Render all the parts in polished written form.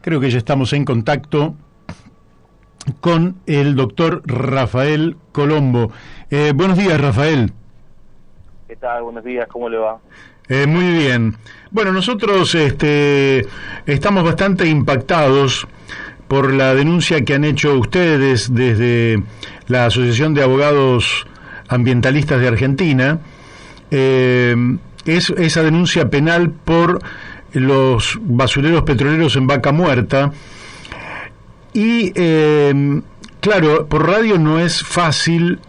Creo que ya estamos en contacto con el doctor Rafael Colombo. Buenos días, Rafael. ¿Qué tal? Buenos días, ¿cómo le va? Muy bien. Bueno, nosotros estamos bastante impactados por la denuncia que han hecho ustedes desde la Asociación de Abogados Ambientalistas de Argentina. Es esa denuncia penal por los basureros petroleros en Vaca Muerta. Y claro, por radio no es fácil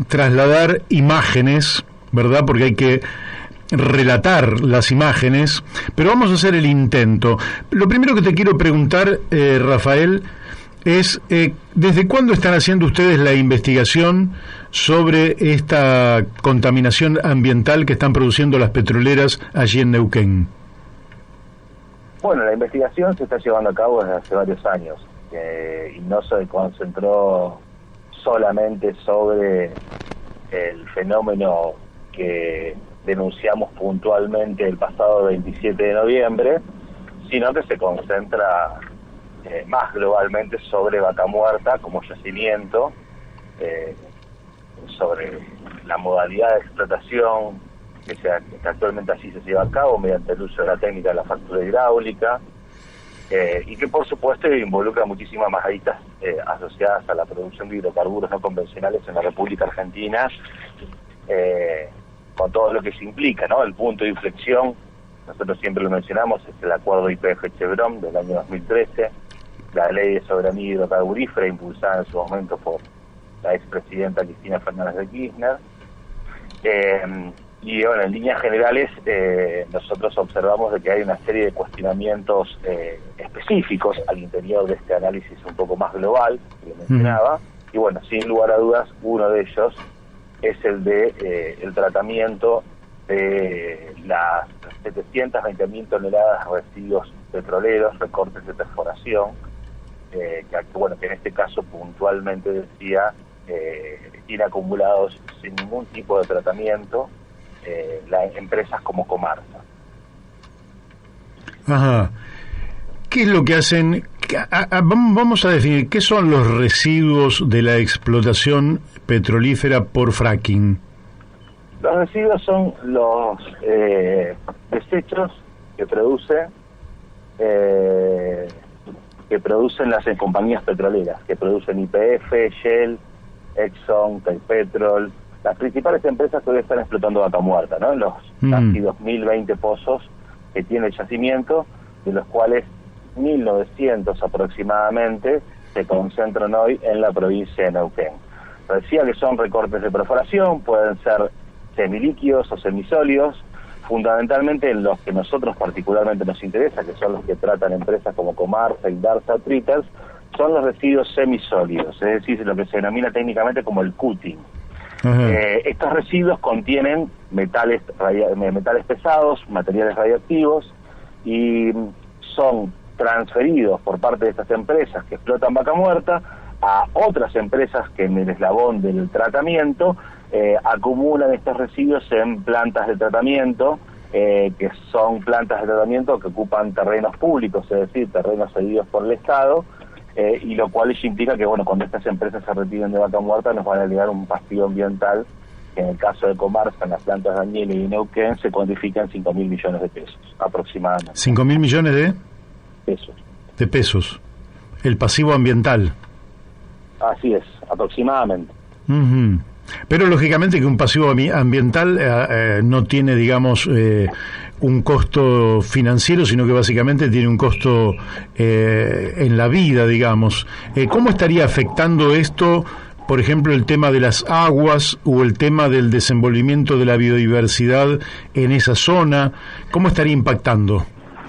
trasladar imágenes, ¿verdad? Porque hay que relatar las imágenes, pero vamos a hacer el intento. Lo primero que te quiero preguntar, Rafael, es ¿desde cuándo están haciendo ustedes la investigación sobre esta contaminación ambiental que están produciendo las petroleras allí en Neuquén? Bueno, la investigación se está llevando a cabo desde hace varios años y no se concentró solamente sobre el fenómeno que denunciamos puntualmente el pasado 27 de noviembre, sino que se concentra más globalmente sobre Vaca Muerta como yacimiento, sobre la modalidad de explotación que actualmente así se lleva a cabo mediante el uso de la técnica de la fractura hidráulica, y que por supuesto involucra muchísimas más aristas asociadas a la producción de hidrocarburos no convencionales en la República Argentina, con todo lo que se implica, ¿no? El punto de inflexión, nosotros siempre lo mencionamos, es el acuerdo YPF-Chevron del año 2013, la ley de soberanía hidrocarburífera impulsada en su momento por la expresidenta Cristina Fernández de Kirchner. Y bueno, en líneas generales nosotros observamos de que hay una serie de cuestionamientos específicos al interior de este análisis un poco más global que mencionaba, y bueno, sin lugar a dudas, uno de ellos es el de el tratamiento de las 720.000 toneladas de residuos petroleros, recortes de perforación, que en este caso puntualmente decía tiene acumulados sin ningún tipo de tratamiento las empresas como Comarsa. Ajá. ¿Qué es lo que hacen? Vamos a definir, ¿qué son los residuos de la explotación petrolífera por fracking? Los residuos son los desechos que producen las compañías petroleras, que producen YPF, Shell, Exxon, Petrol, las principales empresas que hoy están explotando Vaca Muerta, ¿no? Los casi 2.020 pozos que tiene el yacimiento, de los cuales 1.900 aproximadamente se concentran hoy en la provincia de Neuquén. Decía que son recortes de perforación, pueden ser semilíquidos o semisólidos, fundamentalmente en los que nosotros particularmente nos interesa, que son los que tratan empresas como Comarsa, Indarsa, Tritters, son los residuos semisólidos, es decir, lo que se denomina técnicamente como el cutting. Estos residuos contienen metales pesados, materiales radioactivos, y son transferidos por parte de estas empresas que explotan Vaca Muerta a otras empresas que en el eslabón del tratamiento acumulan estos residuos en plantas de tratamiento, que son plantas de tratamiento que ocupan terrenos públicos, es decir, terrenos cedidos por el Estado, y lo cual eso implica que cuando estas empresas se retiren de Vaca Muerta nos van a llegar un castigo ambiental que en el caso de Comarsa, en las plantas de Añelo y Neuquén, se cuantifica en 5.000 millones de pesos, aproximadamente. ¿5.000 millones de pesos? De pesos. El pasivo ambiental. Así es, aproximadamente. Pero lógicamente que un pasivo ambiental no tiene, digamos, un costo financiero, sino que básicamente tiene un costo en la vida, digamos. ¿Cómo estaría afectando esto, por ejemplo, el tema de las aguas o el tema del desenvolvimiento de la biodiversidad en esa zona? ¿Cómo estaría impactando?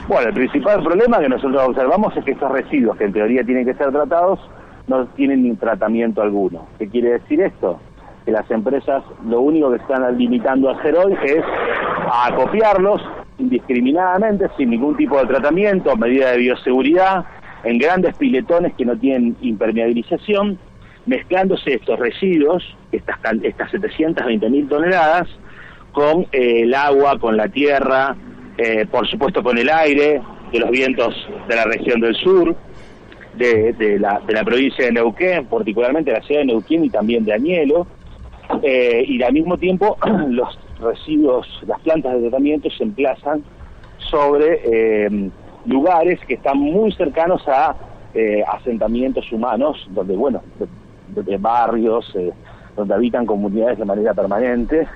Bueno, el principal problema que nosotros observamos es que estos residuos, que en teoría tienen que ser tratados, no tienen ni tratamiento alguno. ¿Qué quiere decir esto? Que las empresas lo único que están limitando a hacer hoy es a acopiarlos indiscriminadamente, sin ningún tipo de tratamiento, medida de bioseguridad, en grandes piletones que no tienen impermeabilización, mezclándose estos residuos, estas 720.000 toneladas, con el agua, con la tierra, por supuesto con el aire, de los vientos de la región del sur, de la provincia de Neuquén, particularmente de la ciudad de Neuquén y también de Añelo, y al mismo tiempo los residuos, las plantas de tratamiento se emplazan sobre lugares que están muy cercanos a asentamientos humanos, donde, bueno, de barrios, donde habitan comunidades de manera permanente,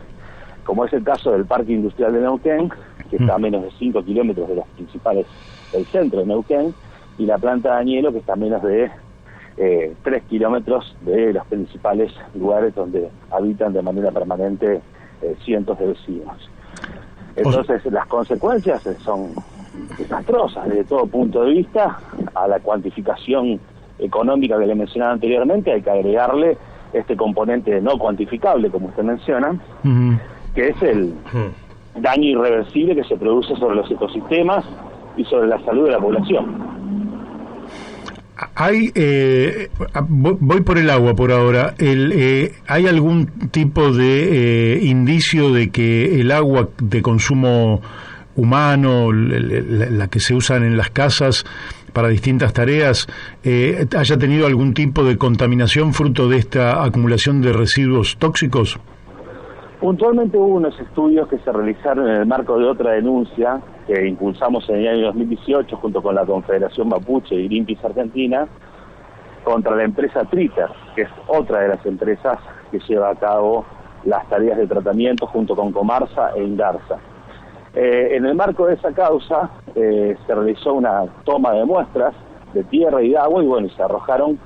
como es el caso del Parque Industrial de Neuquén, que está a menos de 5 kilómetros de los principales del centro de Neuquén, y la planta de Añelo, que está a menos de 3 kilómetros de los principales lugares donde habitan de manera permanente cientos de vecinos. Entonces, las consecuencias son desastrosas desde todo punto de vista. A la cuantificación económica que le mencionaba anteriormente hay que agregarle este componente no cuantificable, como usted menciona, que es el daño irreversible que se produce sobre los ecosistemas y sobre la salud de la población. Hay, voy por el agua por ahora. ¿Hay algún tipo de indicio de que el agua de consumo humano, la que se usan en las casas para distintas tareas, haya tenido algún tipo de contaminación fruto de esta acumulación de residuos tóxicos? Puntualmente hubo unos estudios que se realizaron en el marco de otra denuncia que impulsamos en el año 2018 junto con la Confederación Mapuche y Greenpeace Argentina contra la empresa Triter, que es otra de las empresas que lleva a cabo las tareas de tratamiento junto con Comarsa e Indarsa. En el marco de esa causa se realizó una toma de muestras de tierra y de agua y bueno, se arrojaron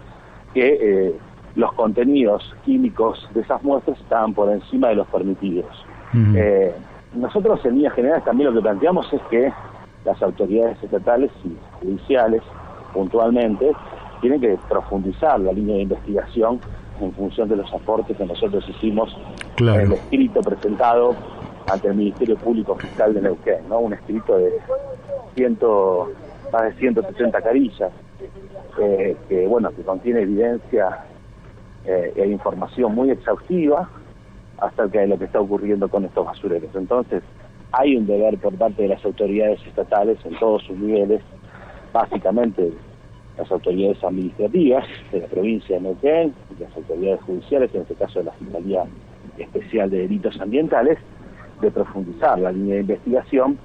que los contenidos químicos de esas muestras estaban por encima de los permitidos. Nosotros en líneas generales también lo que planteamos es que las autoridades estatales y judiciales puntualmente tienen que profundizar la línea de investigación en función de los aportes que nosotros hicimos en el escrito presentado ante el Ministerio Público Fiscal de Neuquén, ¿no? Un escrito de más de 170 carillas que bueno, que contiene evidencia e información muy exhaustiva acerca de lo que está ocurriendo con estos basureros. Entonces, hay un deber por parte de las autoridades estatales en todos sus niveles, básicamente las autoridades administrativas de la provincia de Neuquén, las autoridades judiciales, en este caso de la Fiscalía Especial de Delitos Ambientales, de profundizar la línea de investigación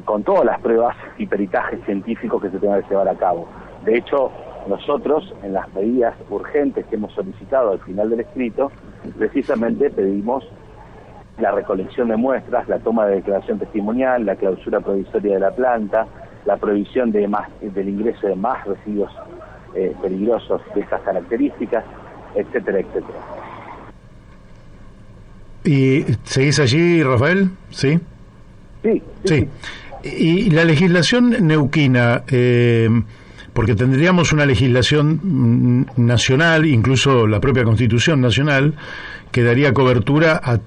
con todas las pruebas y peritajes científicos que se tengan que llevar a cabo. De hecho, nosotros, en las medidas urgentes que hemos solicitado al final del escrito, precisamente pedimos la recolección de muestras, la toma de declaración testimonial, la clausura provisoria de la planta, la prohibición del ingreso de más residuos peligrosos de estas características, etcétera, etcétera. ¿Y seguís allí, Rafael? ¿Sí? Sí. ¿Y la legislación neuquina, porque tendríamos una legislación nacional, incluso la propia Constitución nacional, que daría cobertura a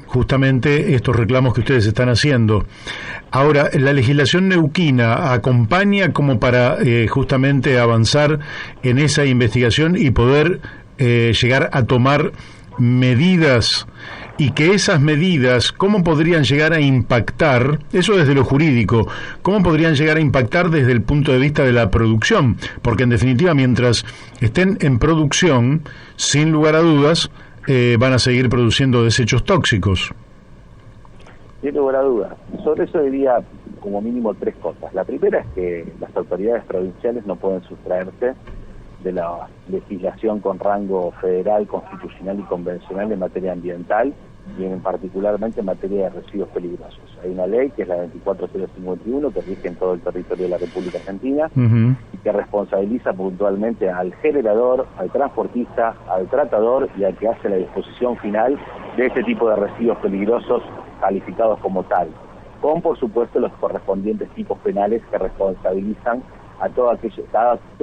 justamente estos reclamos que ustedes están haciendo? Ahora, ¿la legislación neuquina acompaña como para justamente avanzar en esa investigación y poder llegar a tomar medidas, y que esas medidas, cómo podrían llegar a impactar, eso desde lo jurídico, cómo podrían llegar a impactar desde el punto de vista de la producción? Porque en definitiva, mientras estén en producción, sin lugar a dudas, van a seguir produciendo desechos tóxicos. Sin lugar a dudas. Sobre eso diría como mínimo 3 cosas. La primera es que las autoridades provinciales no pueden sustraerse de la legislación con rango federal, constitucional y convencional en materia ambiental y particularmente en materia de residuos peligrosos. Hay una ley que es la 24051 que rige en todo el territorio de la República Argentina y que responsabiliza puntualmente al generador, al transportista, al tratador y al que hace la disposición final de este tipo de residuos peligrosos calificados como tal, con por supuesto los correspondientes tipos penales que responsabilizan a todo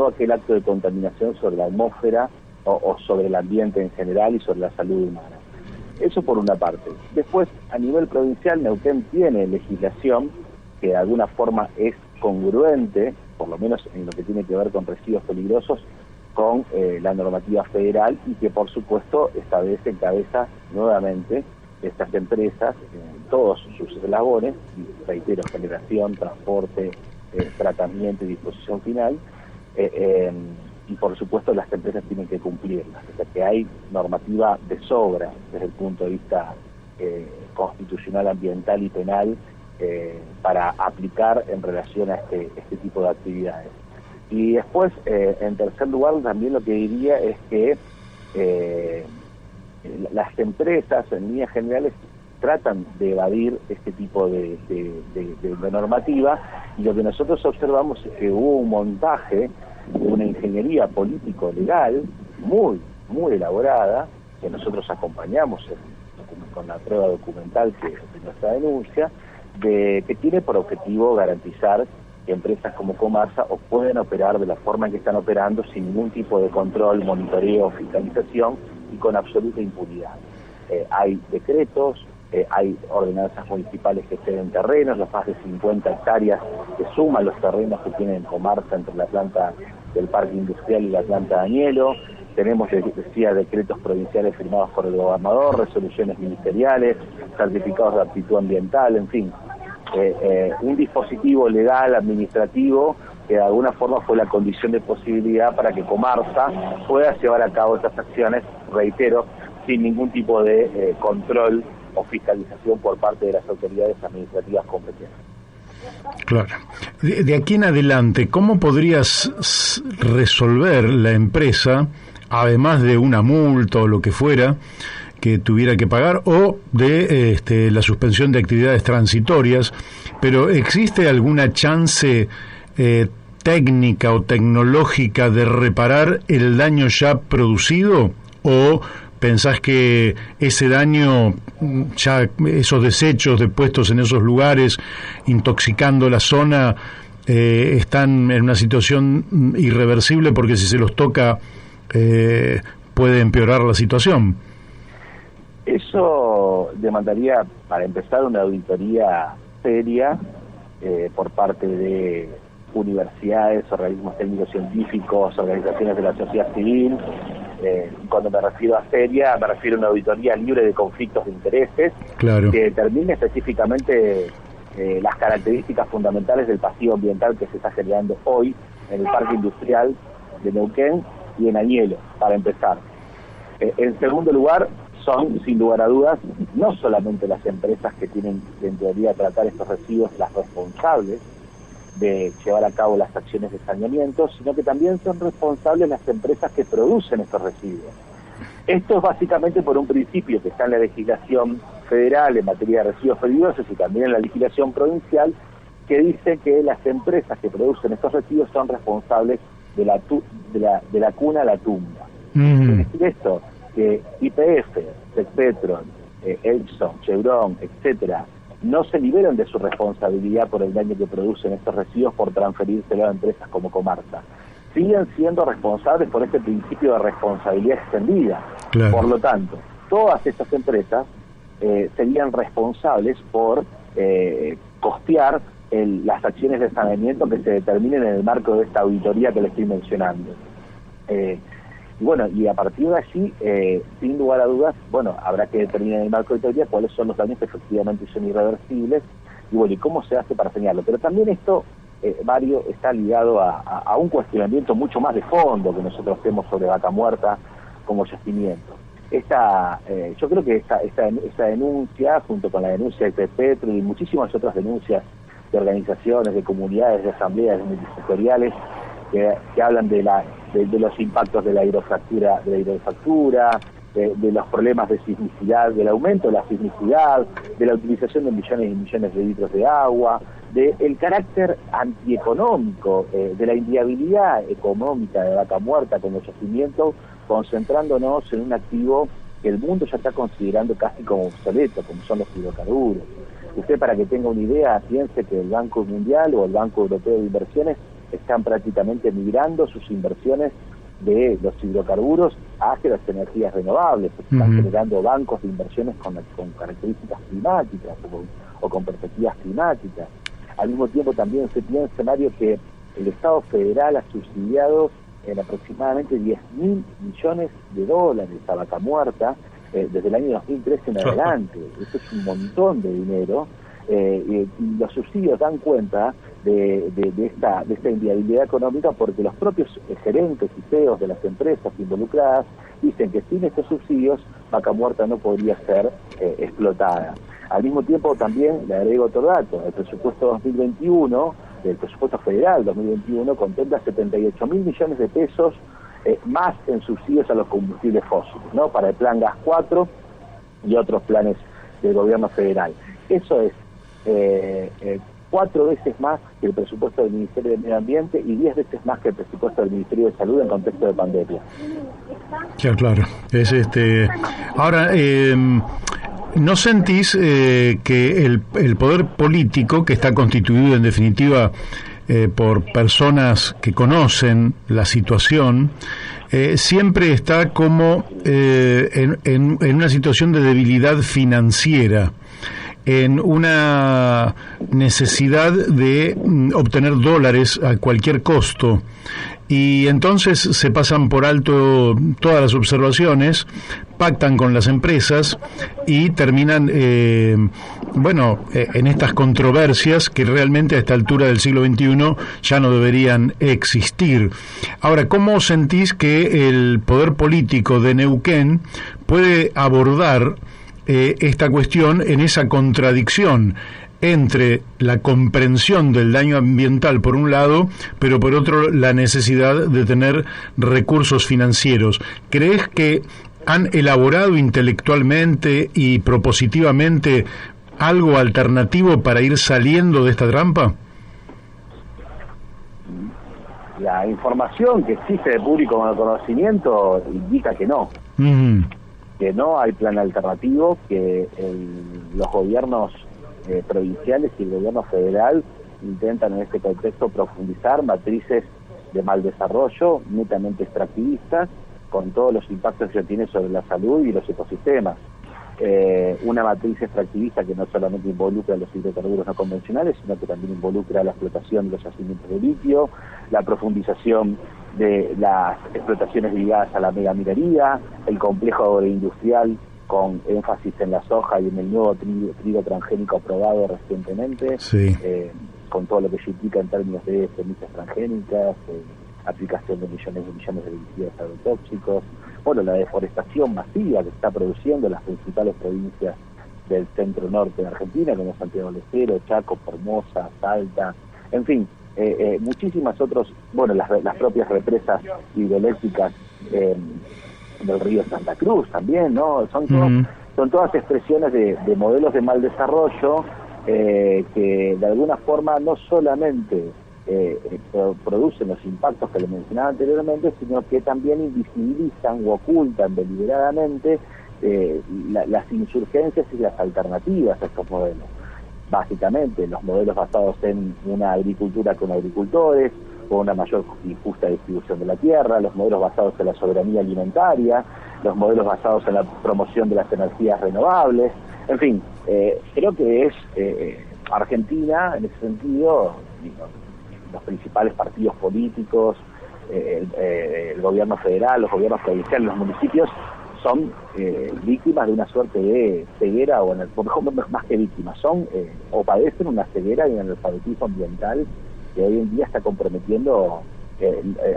aquel acto de contaminación sobre la atmósfera o sobre el ambiente en general y sobre la salud humana. Eso por una parte. Después, a nivel provincial, Neuquén tiene legislación que de alguna forma es congruente, por lo menos en lo que tiene que ver con residuos peligrosos, con la normativa federal y que por supuesto establece en cabeza nuevamente estas empresas en todos sus eslabones, y reitero, generación, transporte, tratamiento y disposición final, y por supuesto las empresas tienen que cumplirlas, o sea que hay normativa de sobra desde el punto de vista constitucional, ambiental y penal para aplicar en relación a este tipo de actividades. Y después, en tercer lugar, también lo que diría es que las empresas, en líneas generales, tratan de evadir este tipo de normativa, y lo que nosotros observamos es que hubo un montaje de una ingeniería político-legal muy elaborada, que nosotros acompañamos con la prueba documental de nuestra denuncia, que tiene por objetivo garantizar que empresas como Comarsa pueden operar de la forma en que están operando sin ningún tipo de control, monitoreo, fiscalización y con absoluta impunidad. Hay decretos, hay ordenanzas municipales que ceden terrenos, las más de 50 hectáreas que suman los terrenos que tienen Comarsa entre la planta del Parque Industrial y la planta de Añelo. Tenemos, decía, decretos provinciales firmados por el gobernador, resoluciones ministeriales, certificados de aptitud ambiental, en fin. Un dispositivo legal, administrativo, que de alguna forma fue la condición de posibilidad para que Comarsa pueda llevar a cabo estas acciones, reitero, sin ningún tipo de control o fiscalización por parte de las autoridades administrativas competentes. Claro. De aquí en adelante, ¿cómo podrías resolver la empresa, además de una multa o lo que fuera que tuviera que pagar, o de la suspensión de actividades transitorias, pero existe alguna chance técnica o tecnológica de reparar el daño ya producido, o pensás que ese daño, ya esos desechos depuestos en esos lugares, intoxicando la zona, están en una situación irreversible porque si se los toca puede empeorar la situación? Eso demandaría, para empezar, una auditoría seria por parte de universidades, organismos técnicos científicos, organizaciones de la sociedad civil. Cuando me refiero a seria, me refiero a una auditoría libre de conflictos de intereses, claro, que determine específicamente las características fundamentales del pasivo ambiental que se está generando hoy en el Parque Industrial de Neuquén y en Añelo, para empezar. En segundo lugar, son, sin lugar a dudas, no solamente las empresas que tienen, en teoría, tratar estos residuos las responsables de llevar a cabo las acciones de saneamiento, sino que también son responsables las empresas que producen estos residuos. Esto es básicamente por un principio que está en la legislación federal en materia de residuos peligrosos y también en la legislación provincial, que dice que las empresas que producen estos residuos son responsables de la cuna a la tumba. Es decir, esto, que YPF, Tecpetrol, Exxon, Chevron, etcétera, no se liberan de su responsabilidad por el daño que producen estos residuos por transferírselo a empresas como Comarsa. Siguen siendo responsables por este principio de responsabilidad extendida. Claro. Por lo tanto, todas estas empresas serían responsables por costear las acciones de saneamiento que se determinen en el marco de esta auditoría que le estoy mencionando. Y bueno, y a partir de allí, sin lugar a dudas, bueno, habrá que determinar en el marco de auditoría cuáles son los daños que efectivamente son irreversibles, y bueno, y cómo se hace para señalarlo. Pero también esto, Mario, está ligado a un cuestionamiento mucho más de fondo que nosotros hacemos sobre Vaca Muerta como yacimiento. Yo creo que esta denuncia, junto con la denuncia de Petro y muchísimas otras denuncias de organizaciones, de comunidades, de asambleas multisectoriales, que hablan de los impactos de la hidrofractura, de los problemas de sismicidad, del aumento de la sismicidad, de la utilización de millones y millones de litros de agua, del carácter antieconómico, de la inviabilidad económica de Vaca Muerta con los yacimientos, concentrándonos en un activo que el mundo ya está considerando casi como obsoleto, como son los hidrocarburos. Usted, para que tenga una idea, piense que el Banco Mundial o el Banco Europeo de Inversiones están prácticamente migrando sus inversiones de los hidrocarburos hacia las energías renovables. Están generando bancos de inversiones con características climáticas o con perspectivas climáticas. Al mismo tiempo también se piensa, Mario, que el Estado federal ha subsidiado en aproximadamente 10.000 millones de dólares a Vaca Muerta desde el año 2013 en adelante. Eso es un montón de dinero, Y los subsidios dan cuenta de esta inviabilidad económica, porque los propios gerentes y CEOs de las empresas involucradas dicen que sin estos subsidios Vaca Muerta no podría ser explotada. Al mismo tiempo también le agrego otro dato: el presupuesto 2021, el presupuesto federal 2021 contempla 78.000 millones de pesos más en subsidios a los combustibles fósiles, ¿no? Para el plan Gas 4 y otros planes del gobierno federal. Eso es 4 veces más que el presupuesto del Ministerio de Medio Ambiente y 10 veces más que el presupuesto del Ministerio de Salud en contexto de pandemia. Ya, claro. Ahora, ¿no sentís que el poder político, que está constituido en definitiva por personas que conocen la situación, siempre está como en una situación de debilidad financiera, en una necesidad de obtener dólares a cualquier costo, y entonces se pasan por alto todas las observaciones, pactan con las empresas y terminan en estas controversias que realmente a esta altura del siglo XXI ya no deberían existir. Ahora, ¿cómo sentís que el poder político de Neuquén puede abordar esta cuestión en esa contradicción entre la comprensión del daño ambiental por un lado, pero por otro la necesidad de tener recursos financieros? ¿Crees que han elaborado intelectualmente y propositivamente algo alternativo para ir saliendo de esta trampa? La información que existe de público conocimiento indica que no. Que no hay plan alternativo, que los gobiernos provinciales y el gobierno federal intentan en este contexto profundizar matrices de mal desarrollo netamente extractivistas, con todos los impactos que tiene sobre la salud y los ecosistemas. Una matriz extractivista que no solamente involucra los hidrocarburos no convencionales, sino que también involucra la explotación de los yacimientos de litio, la profundización de las explotaciones ligadas a la megaminería, el complejo agroindustrial con énfasis en la soja y en el nuevo trigo transgénico aprobado recientemente, sí. Con todo lo que se implica en términos de semillas transgénicas, aplicación de millones de herbicidas agrotóxicos, la deforestación masiva que está produciendo en las principales provincias del centro norte de Argentina, como Santiago del Estero, Chaco, Formosa, Salta, en fin, muchísimas otros, las propias represas hidroeléctricas del río Santa Cruz también, ¿no? Son todas expresiones de modelos de mal desarrollo que de alguna forma no solamente producen los impactos que le mencionaba anteriormente, sino que también invisibilizan o ocultan deliberadamente las insurgencias y las alternativas a estos modelos. Básicamente, los modelos basados en una agricultura con agricultores, con una mayor y justa distribución de la tierra, los modelos basados en la soberanía alimentaria, los modelos basados en la promoción de las energías renovables, en fin, creo que es Argentina, en ese sentido, los principales partidos políticos, el gobierno federal, los gobiernos provinciales, los municipios, son víctimas de una suerte de ceguera, o mejor más que víctimas, o padecen una ceguera y un analfabetismo ambiental que hoy en día está comprometiendo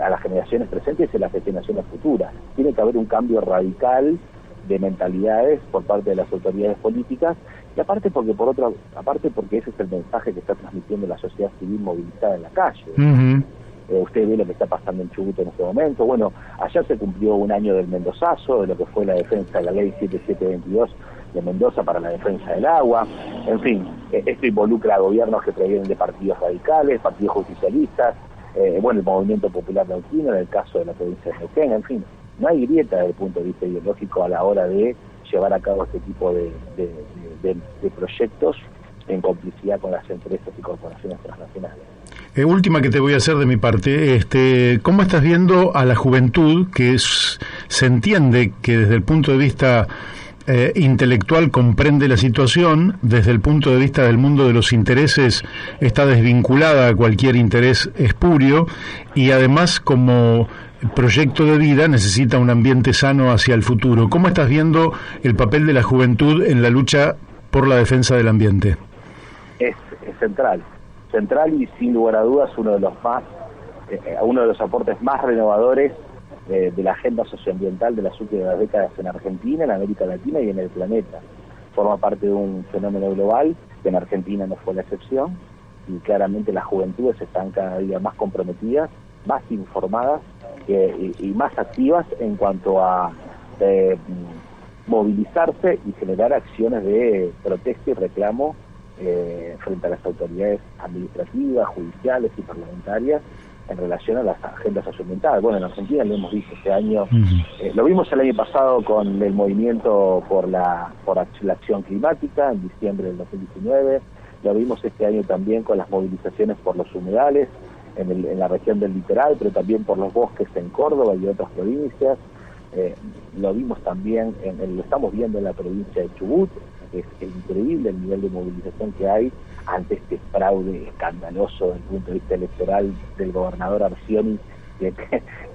a las generaciones presentes y a las generaciones futuras. Tiene que haber un cambio radical de mentalidades por parte de las autoridades políticas, y aparte porque ese es el mensaje que está transmitiendo la sociedad civil movilizada en la calle. Usted ve lo que está pasando en Chubut en este momento. Ayer se cumplió un año del Mendozazo, de lo que fue la defensa de la ley 7722 de Mendoza para la defensa del agua. En fin, esto involucra a gobiernos que provienen de partidos radicales, partidos justicialistas, el Movimiento Popular Neuquino, en el caso de la provincia de Neuquén. En fin, no hay grieta desde el punto de vista ideológico a la hora de llevar a cabo este tipo de proyectos en complicidad con las empresas y corporaciones transnacionales. Última que te voy a hacer de mi parte, ¿cómo estás viendo a la juventud que se entiende que desde el punto de vista intelectual comprende la situación, desde el punto de vista del mundo de los intereses está desvinculada a cualquier interés espurio, y además como proyecto de vida necesita un ambiente sano hacia el futuro? ¿Cómo estás viendo el papel de la juventud en la lucha por la defensa del ambiente? central y sin lugar a dudas uno de los aportes más renovadores de la agenda socioambiental de las últimas décadas en Argentina, en América Latina y en el planeta. Forma parte de un fenómeno global, que en Argentina no fue la excepción, y claramente las juventudes están cada día más comprometidas, más informadas y más activas en cuanto a movilizarse y generar acciones de protesta y reclamo frente a las autoridades administrativas, judiciales y parlamentarias en relación a las agendas socioambientales. Bueno, en Argentina lo hemos visto este año, lo vimos el año pasado con el movimiento por la acción climática en diciembre del 2019, lo vimos este año también con las movilizaciones por los humedales en la región del litoral, pero también por los bosques en Córdoba y otras provincias. Lo vimos también, lo estamos viendo en la provincia de Chubut. Es increíble el nivel de movilización que hay ante este fraude escandaloso desde el punto de vista electoral del gobernador Arcioni,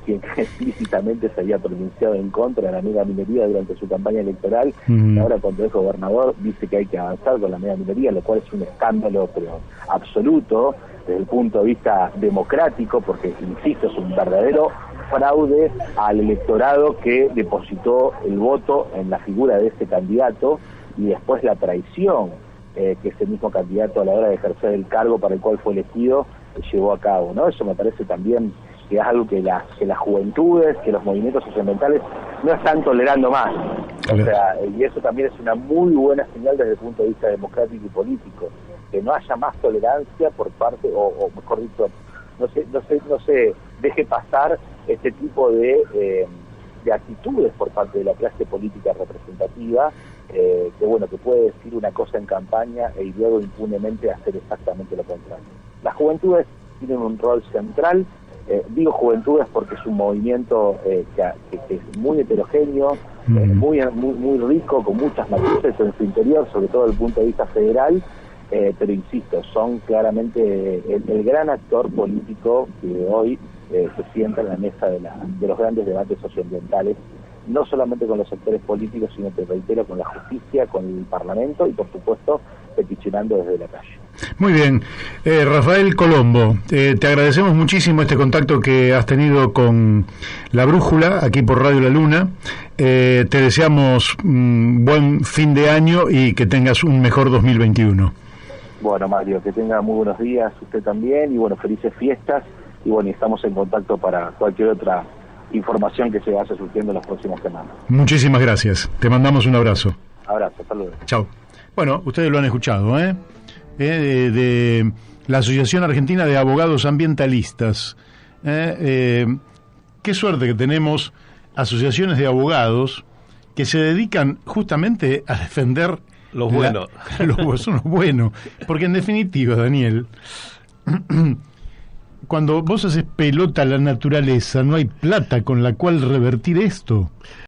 quien explícitamente se había pronunciado en contra de la mega minería durante su campaña electoral. Y ahora cuando es gobernador dice que hay que avanzar con la mega minería, lo cual es un escándalo pero absoluto desde el punto de vista democrático, porque insisto, es un verdadero fraude al electorado que depositó el voto en la figura de ese candidato, y después la traición que ese mismo candidato a la hora de ejercer el cargo para el cual fue elegido llevó a cabo, ¿no? Eso me parece también que es algo que las juventudes, que los movimientos socioambientales no están tolerando más. O sea, y eso también es una muy buena señal desde el punto de vista democrático y político, que no haya más tolerancia por parte, o mejor dicho, no se deje pasar este tipo de actitudes por parte de la clase política representativa, que puede decir una cosa en campaña y luego impunemente hacer exactamente lo contrario. Las juventudes tienen un rol central. Digo juventudes porque es un movimiento que es muy heterogéneo, muy rico, con muchas matices en su interior, sobre todo desde el punto de vista federal, pero insisto, son claramente el gran actor político que hoy se sienta en la mesa de los grandes debates socioambientales, no solamente con los sectores políticos, sino, te reitero, con la justicia, con el Parlamento y, por supuesto, peticionando desde la calle. Muy bien. Rafael Colombo, te agradecemos muchísimo este contacto que has tenido con La Brújula, aquí por Radio La Luna. Te deseamos un buen fin de año y que tengas un mejor 2021. Bueno, Mario, que tenga muy buenos días usted también, y bueno, felices fiestas, y bueno, estamos en contacto para cualquier otra información que se vaya surgiendo en las próximas semanas. Muchísimas gracias. Te mandamos un abrazo. Abrazo, saludos. Chao. Bueno, ustedes lo han escuchado, de la Asociación Argentina de Abogados Ambientalistas. Qué suerte que tenemos asociaciones de abogados que se dedican justamente a defender los buenos. Son los buenos. Porque en definitiva, Daniel, cuando vos haces pelota a la naturaleza, no hay plata con la cual revertir esto.